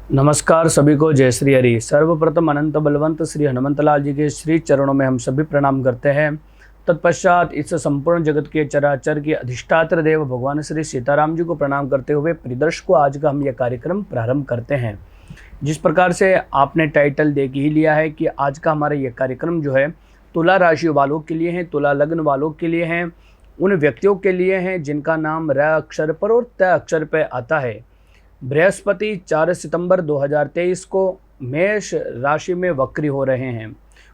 नमस्कार सभी को, जय श्री हरि। सर्वप्रथम अनंत बलवंत श्री हनुमंत लाल जी के श्री चरणों में हम सभी प्रणाम करते हैं। तत्पश्चात इस संपूर्ण जगत के चराचर के अधिष्ठात्र देव भगवान श्री सीताराम जी को प्रणाम करते हुए प्रियदर्शकों को आज का हम यह कार्यक्रम प्रारंभ करते हैं। जिस प्रकार से आपने टाइटल देख ही लिया है कि आज का हमारा यह कार्यक्रम जो है तुला राशि वालों के लिए है, तुला लग्न वालों के लिए हैं, उन व्यक्तियों के लिए हैं जिनका नाम र अक्षर पर और त अक्षर पर आता है। बृहस्पति 4 सितंबर 2023 को मेष राशि में वक्री हो रहे हैं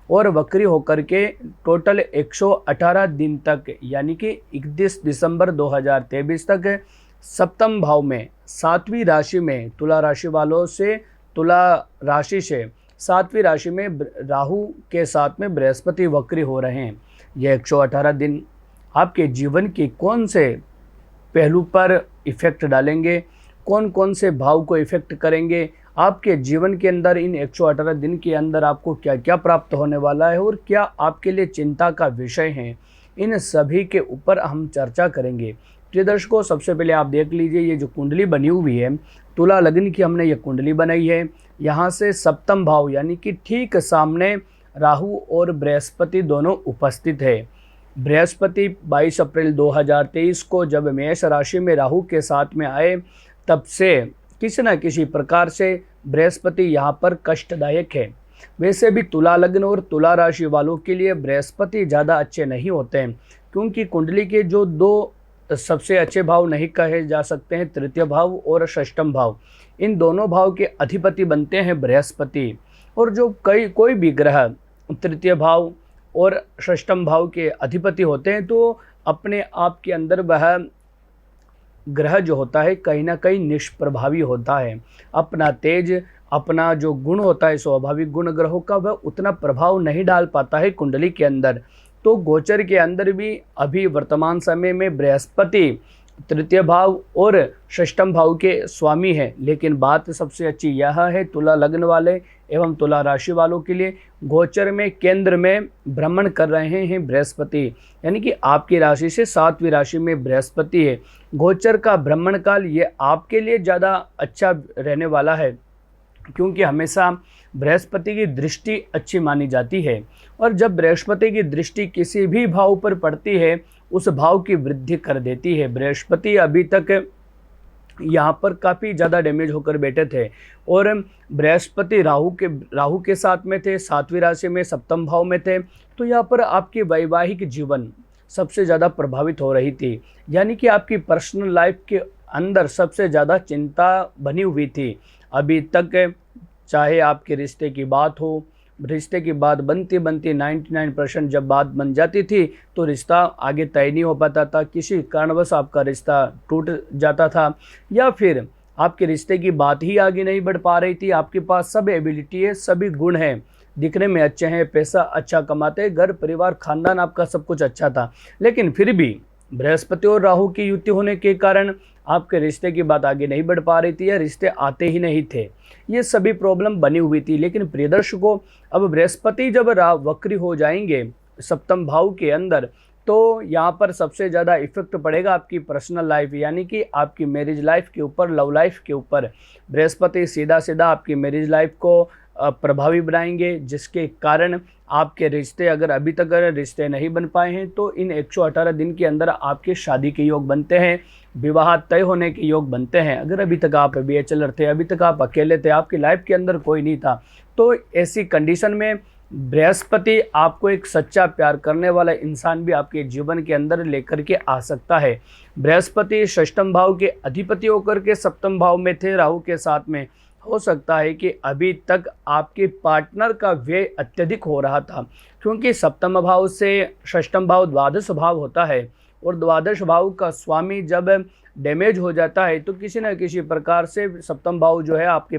और वक्री होकर के टोटल 118 दिन तक यानी कि 31 दिसंबर 2023 तक सप्तम भाव में सातवीं राशि में तुला राशि वालों से तुला राशि से सातवीं राशि में राहु के साथ में बृहस्पति वक्री हो रहे हैं। यह 118 दिन आपके जीवन के कौन से पहलू पर इफेक्ट डालेंगे, कौन कौन से भाव को इफेक्ट करेंगे, आपके जीवन के अंदर इन 118 दिन के अंदर आपको क्या क्या प्राप्त होने वाला है और क्या आपके लिए चिंता का विषय है, इन सभी के ऊपर हम चर्चा करेंगे। प्रिय दर्शकों, सबसे पहले आप देख लीजिए ये जो कुंडली बनी हुई है तुला लग्न की, हमने ये कुंडली बनाई है। यहाँ से सप्तम भाव यानी कि ठीक सामने राहु और बृहस्पति दोनों उपस्थित है। बृहस्पति 22 अप्रैल 2023 को जब मेष राशि में राहु के साथ में आए तब से किसी न किसी प्रकार से बृहस्पति यहाँ पर कष्टदायक है। वैसे भी तुला लग्न और तुला राशि वालों के लिए बृहस्पति ज़्यादा अच्छे नहीं होते हैं, क्योंकि कुंडली के जो दो सबसे अच्छे भाव नहीं कहे जा सकते हैं, तृतीय भाव और षष्ठम भाव, इन दोनों भाव के अधिपति बनते हैं बृहस्पति। और जो कोई भी ग्रह तृतीय भाव और षष्ठम भाव के अधिपति होते हैं तो अपने आप के अंदर वह ग्रह जो होता है कहीं ना कहीं निष्प्रभावी होता है। अपना तेज, अपना जो गुण होता है स्वाभाविक गुण ग्रहों का, वह उतना प्रभाव नहीं डाल पाता है कुंडली के अंदर। तो गोचर के अंदर भी अभी वर्तमान समय में बृहस्पति तृतीय भाव और षष्ठम भाव के स्वामी है। लेकिन बात सबसे अच्छी यह है तुला लग्न वाले एवं तुला राशि वालों के लिए गोचर में केंद्र में भ्रमण कर रहे हैं बृहस्पति, यानी कि आपकी राशि से सातवीं राशि में बृहस्पति है। गोचर का भ्रमण काल ये आपके लिए ज़्यादा अच्छा रहने वाला है, क्योंकि हमेशा बृहस्पति की दृष्टि अच्छी मानी जाती है। और जब बृहस्पति की दृष्टि किसी भी भाव पर पड़ती है उस भाव की वृद्धि कर देती है। बृहस्पति अभी तक यहाँ पर काफ़ी ज़्यादा डैमेज होकर बैठे थे और बृहस्पति राहु के साथ में थे, सातवीं राशि में सप्तम भाव में थे, तो यहाँ पर आपके वैवाहिक जीवन सबसे ज़्यादा प्रभावित हो रही थी। यानी कि आपकी पर्सनल लाइफ के अंदर सबसे ज़्यादा चिंता बनी हुई थी अभी तक। चाहे आपके रिश्ते की बात हो, रिश्ते की बात बनती 99% जब बात बन जाती थी तो रिश्ता आगे तय नहीं हो पाता था, किसी कारणवश आपका रिश्ता टूट जाता था, या फिर आपके रिश्ते की बात ही आगे नहीं बढ़ पा रही थी। आपके पास सब एबिलिटी है, सभी गुण हैं, दिखने में अच्छे हैं, पैसा अच्छा कमाते हैं, घर परिवार खानदान आपका सब कुछ अच्छा था, लेकिन फिर भी बृहस्पति और राहु की युति होने के कारण आपके रिश्ते की बात आगे नहीं बढ़ पा रही थी या रिश्ते आते ही नहीं थे। ये सभी प्रॉब्लम बनी हुई थी। लेकिन प्रिय दर्शकों, अब बृहस्पति जब वक्री हो जाएंगे सप्तम भाव के अंदर तो यहाँ पर सबसे ज़्यादा इफेक्ट पड़ेगा आपकी पर्सनल लाइफ यानी कि आपकी मैरिज लाइफ के ऊपर, लव लाइफ के ऊपर। बृहस्पति सीधा सीधा आपकी मैरिज लाइफ को प्रभावी बनाएंगे, जिसके कारण आपके रिश्ते, अगर अभी तक रिश्ते नहीं बन पाए हैं तो इन 118 दिन के अंदर आपके शादी के योग बनते हैं, विवाह तय होने के योग बनते हैं। अगर अभी तक आप बैचलर थे, अभी तक आप अकेले थे, आपकी लाइफ के अंदर कोई नहीं था, तो ऐसी कंडीशन में बृहस्पति आपको एक सच्चा प्यार करने वाला इंसान भी आपके जीवन के अंदर लेकर के आ सकता है। बृहस्पति षष्ठम भाव के अधिपति होकर के सप्तम भाव में थे राहु के साथ में। हो सकता है कि अभी तक आपके पार्टनर का व्यय अत्यधिक हो रहा था, क्योंकि सप्तम भाव से षष्ठम भाव द्वादश भाव होता है और द्वादश भाव का स्वामी जब डैमेज हो जाता है तो किसी न किसी प्रकार से सप्तम भाव जो है आपके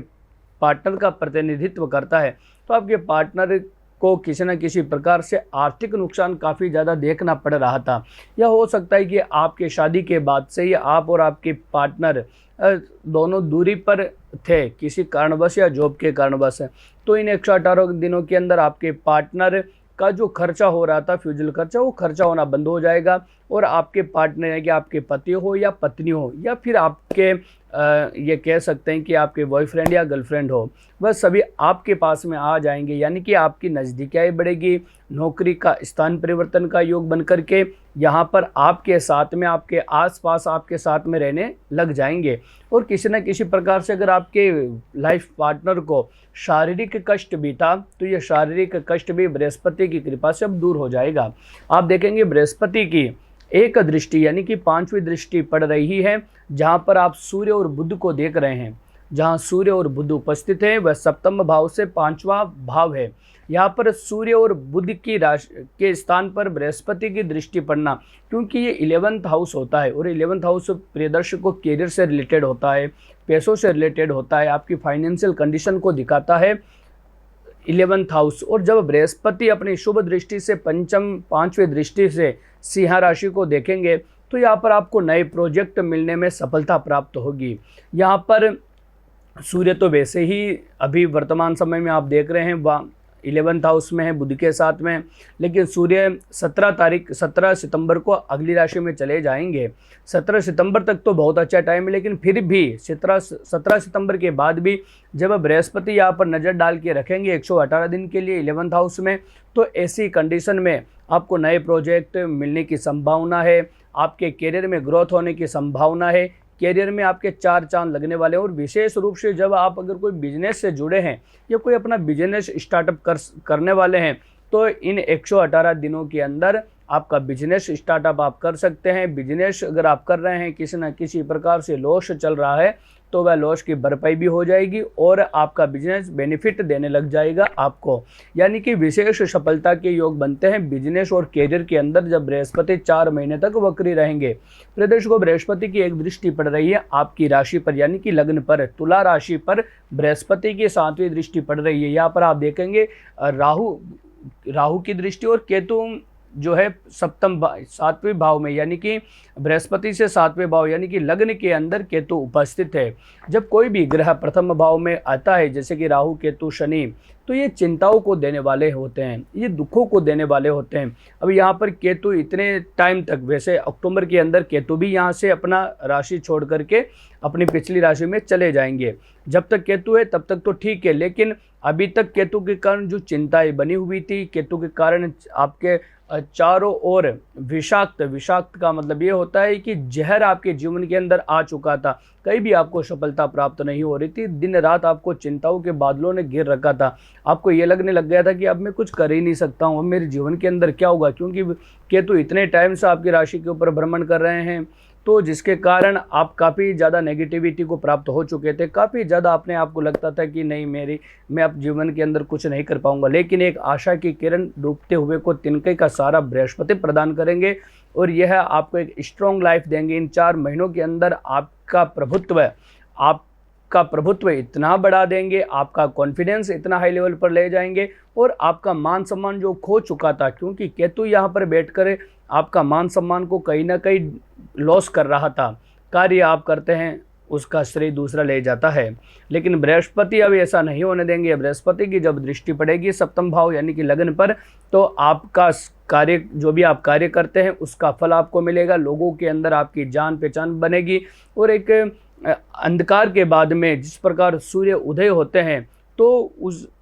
पार्टनर का प्रतिनिधित्व करता है। तो आपके पार्टनर को किसी न किसी प्रकार से आर्थिक नुकसान काफ़ी ज़्यादा देखना पड़ रहा था, या हो सकता है कि आपके शादी के बाद से ही आप और आपके पार्टनर दोनों दूरी पर थे किसी कारणवश या जॉब के कारणवश। तो इन 118 दिनों के अंदर आपके पार्टनर का जो खर्चा हो रहा था, फ्यूजल खर्चा, वो खर्चा होना बंद हो जाएगा और आपके पार्टनर यानी कि आपके पति हो या पत्नी हो या फिर आपके ये कह सकते हैं कि आपके बॉयफ्रेंड या गर्लफ्रेंड हो, वह सभी आपके पास में आ जाएंगे, यानी कि आपकी नज़दीकियाँ बढ़ेगी। नौकरी का स्थान परिवर्तन का योग बन करके यहाँ पर आपके साथ में, आपके आसपास आपके साथ में रहने लग जाएंगे। और किसी न किसी प्रकार से अगर आपके लाइफ पार्टनर को शारीरिक कष्ट भी था, तो ये शारीरिक कष्ट भी बृहस्पति की कृपा से अब दूर हो जाएगा। आप देखेंगे बृहस्पति की एक दृष्टि यानी कि 5वीं दृष्टि पड़ रही है, जहाँ पर आप सूर्य और बुध को देख रहे हैं। जहाँ सूर्य और बुध उपस्थित है वह सप्तम भाव से 5वां भाव है। यहाँ पर सूर्य और बुध की राशि के स्थान पर बृहस्पति की दृष्टि पड़ना, क्योंकि ये 11th हाउस होता है और 11th हाउस प्रियदर्शक को कैरियर से रिलेटेड होता है, पैसों से रिलेटेड होता है, आपकी फाइनेंशियल कंडीशन को दिखाता है 11th हाउस। और जब बृहस्पति अपनी शुभ दृष्टि से 5वीं दृष्टि से सिंह राशि को देखेंगे, तो यहाँ पर आपको नए प्रोजेक्ट मिलने में सफलता प्राप्त होगी। यहाँ पर सूर्य तो वैसे ही अभी वर्तमान समय में आप देख रहे हैं 11th हाउस में है बुध के साथ में, लेकिन सूर्य 17 सितंबर को अगली राशि में चले जाएंगे। 17 सितंबर तक तो बहुत अच्छा टाइम है, लेकिन फिर भी 17 सितंबर के बाद भी जब बृहस्पति यहाँ पर नज़र डाल के रखेंगे 118 दिन के लिए 11th हाउस में, तो ऐसी कंडीशन में आपको नए प्रोजेक्ट मिलने की संभावना है, आपके करियर में ग्रोथ होने की संभावना है, कैरियर में आपके 4 चांद लगने वाले हैं। और विशेष रूप से जब आप अगर कोई बिजनेस से जुड़े हैं या कोई अपना बिजनेस स्टार्टअप करने वाले हैं, तो इन 118 दिनों के अंदर आपका बिजनेस स्टार्टअप आप कर सकते हैं। बिजनेस अगर आप कर रहे हैं, किसी न किसी प्रकार से लॉस चल रहा है, तो वह लॉस की भरपाई भी हो जाएगी और आपका बिजनेस बेनिफिट देने लग जाएगा आपको, यानी कि विशेष सफलता के योग बनते हैं बिजनेस और कैरियर के अंदर जब बृहस्पति 4 महीने तक वक्री रहेंगे। प्रदेश को बृहस्पति की एक दृष्टि पड़ रही है आपकी राशि पर, यानी कि लग्न पर, तुला राशि पर बृहस्पति की 7वीं दृष्टि पड़ रही है। यहाँ पर आप देखेंगे राहु की दृष्टि और केतु जो है 7वें भाव में, यानी कि बृहस्पति से 7वें भाव यानी कि लग्न के अंदर केतु उपस्थित है। जब कोई भी ग्रह प्रथम भाव में आता है, जैसे कि राहु, केतु, शनि, तो ये चिंताओं को देने वाले होते हैं, ये दुखों को देने वाले होते हैं। अब यहाँ पर केतु इतने टाइम तक, वैसे अक्टूबर के अंदर केतु भी यहाँ से अपना राशि छोड़ करके अपनी पिछली राशि में चले जाएंगे। जब तक केतु है तब तक तो ठीक है, लेकिन अभी तक केतु के कारण जो चिंताएं बनी हुई थी, केतु के कारण आपके चारों ओर विषाक्त का मतलब ये होता है कि जहर आपके जीवन के अंदर आ चुका था, कहीं भी आपको सफलता प्राप्त नहीं हो रही थी, दिन रात आपको चिंताओं के बादलों ने घेर रखा था। आपको ये लगने लग गया था कि अब मैं कुछ कर ही नहीं सकता हूँ, अब मेरे जीवन के अंदर क्या होगा, क्योंकि केतु इतने टाइम से आपकी राशि के ऊपर भ्रमण कर रहे हैं, तो जिसके कारण आप काफ़ी ज़्यादा नेगेटिविटी को प्राप्त हो चुके थे, काफ़ी ज़्यादा अपने आप को लगता था कि नहीं मैं अब जीवन के अंदर कुछ नहीं कर पाऊंगा। लेकिन एक आशा की किरण डूबते हुए को तिनके का सारा बृहस्पति प्रदान करेंगे और यह आपको एक स्ट्रॉन्ग लाइफ देंगे। इन 4 महीनों के अंदर आपका प्रभुत्व इतना बढ़ा देंगे, आपका कॉन्फिडेंस इतना हाई लेवल पर ले जाएंगे और आपका मान सम्मान जो खो चुका था, क्योंकि केतु यहाँ पर बैठकर आपका मान सम्मान को कहीं ना कहीं लॉस कर रहा था, कार्य आप करते हैं उसका श्रेय दूसरा ले जाता है, लेकिन बृहस्पति अब ऐसा नहीं होने देंगे। बृहस्पति की जब दृष्टि पड़ेगी 7वें भाव यानी कि लग्न पर, तो आपका कार्य, जो भी आप कार्य करते हैं उसका फल आपको मिलेगा, लोगों के अंदर आपकी जान पहचान बनेगी। और एक अंधकार के बाद में जिस प्रकार सूर्य उदय होते हैं, तो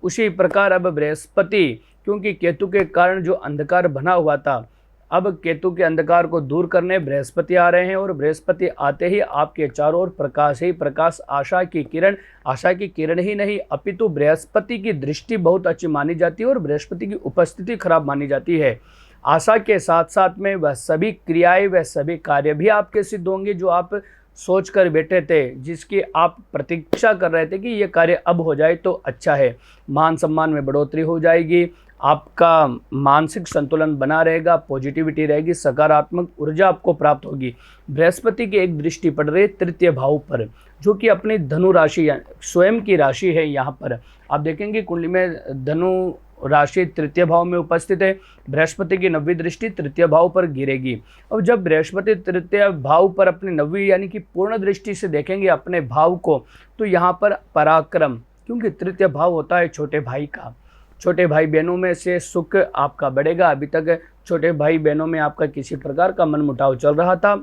उसी प्रकार अब बृहस्पति, क्योंकि केतु के कारण जो अंधकार बना हुआ था, अब केतु के अंधकार को दूर करने बृहस्पति आ रहे हैं और बृहस्पति आते ही आपके चारों ओर प्रकाश ही प्रकाश, आशा की किरण ही नहीं अपितु बृहस्पति की दृष्टि बहुत अच्छी मानी जाती है और बृहस्पति की उपस्थिति खराब मानी जाती है। आशा के साथ साथ में वह सभी क्रियाएं, वह सभी कार्य भी आपके सिद्ध होंगे जो आप सोच कर बैठे थे, जिसकी आप प्रतीक्षा कर रहे थे कि ये कार्य अब हो जाए तो अच्छा है। मान सम्मान में बढ़ोतरी हो जाएगी, आपका मानसिक संतुलन बना रहेगा, पॉजिटिविटी रहेगी, सकारात्मक ऊर्जा आपको प्राप्त होगी। बृहस्पति की एक दृष्टि पड़ रही है 3य भाव पर, जो कि अपनी धनु राशि स्वयं की राशि है। यहाँ पर आप देखेंगे कुंडली में धनु राशि 3य भाव में उपस्थित है, बृहस्पति की 9वीं दृष्टि 3य भाव पर गिरेगी। अब जब बृहस्पति 3य भाव पर अपनी 9वीं यानी कि पूर्ण दृष्टि से देखेंगे अपने भाव को, तो यहाँ पर पराक्रम, क्योंकि 3य भाव होता है छोटे भाई का, छोटे भाई बहनों में से सुख आपका बढ़ेगा। अभी तक छोटे भाई बहनों में आपका किसी प्रकार का मनमुटाव चल रहा था,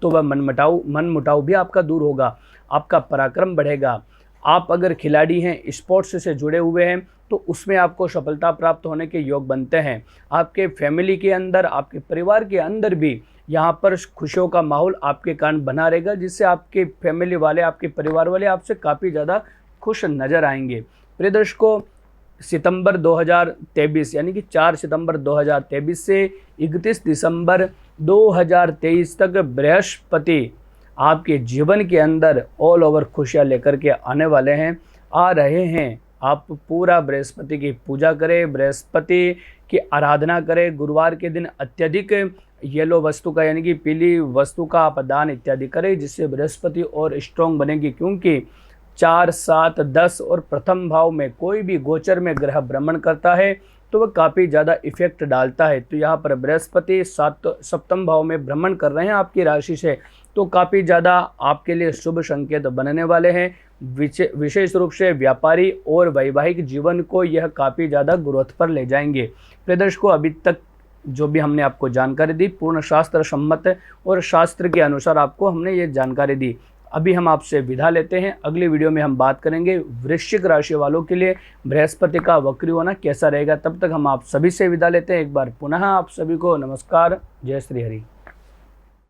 तो वह मनमुटाव भी आपका दूर होगा। आपका पराक्रम बढ़ेगा। आप अगर खिलाड़ी हैं, स्पोर्ट्स से जुड़े हुए हैं, तो उसमें आपको सफलता प्राप्त होने के योग बनते हैं। आपके फैमिली के अंदर, आपके परिवार के अंदर भी यहाँ पर खुशियों का माहौल आपके कारण बना रहेगा, जिससे आपके फैमिली वाले, आपके परिवार वाले आपसे काफ़ी ज़्यादा खुश नज़र आएंगे। प्रिय दर्शकों, सितंबर 2023 यानी कि 4 सितंबर 2023 से 31 दिसंबर 2023 तक बृहस्पति आपके जीवन के अंदर ऑल ओवर खुशियाँ लेकर के आने वाले हैं, आ रहे हैं। आप पूरा बृहस्पति की पूजा करें, बृहस्पति की आराधना करें। गुरुवार के दिन अत्यधिक येलो वस्तु का यानी कि पीली वस्तु का आप दान इत्यादि करें, जिससे बृहस्पति और स्ट्रॉन्ग बनेगी। क्योंकि 4, 7, 10 और प्रथम भाव में कोई भी गोचर में ग्रह भ्रमण करता है तो वह काफ़ी ज़्यादा इफेक्ट डालता है। तो यहाँ पर बृहस्पति सप्तम भाव में भ्रमण कर रहे हैं आपकी राशि से, तो काफ़ी ज़्यादा आपके लिए शुभ संकेत बनने वाले हैं। विशेष रूप से व्यापारी और वैवाहिक जीवन को यह काफ़ी ज़्यादा ग्रोथ पर ले जाएंगे। प्रिय दर्शकों, अभी तक जो भी हमने आपको जानकारी दी पूर्ण शास्त्र सम्मत और शास्त्र के अनुसार आपको हमने ये जानकारी दी। अभी हम आपसे विदा लेते हैं। अगली वीडियो में हम बात करेंगे वृश्चिक राशि वालों के लिए बृहस्पति का वक्री होना कैसा रहेगा। तब तक हम आप सभी से विदा लेते हैं। एक बार पुनः आप सभी को नमस्कार। जय श्री हरि।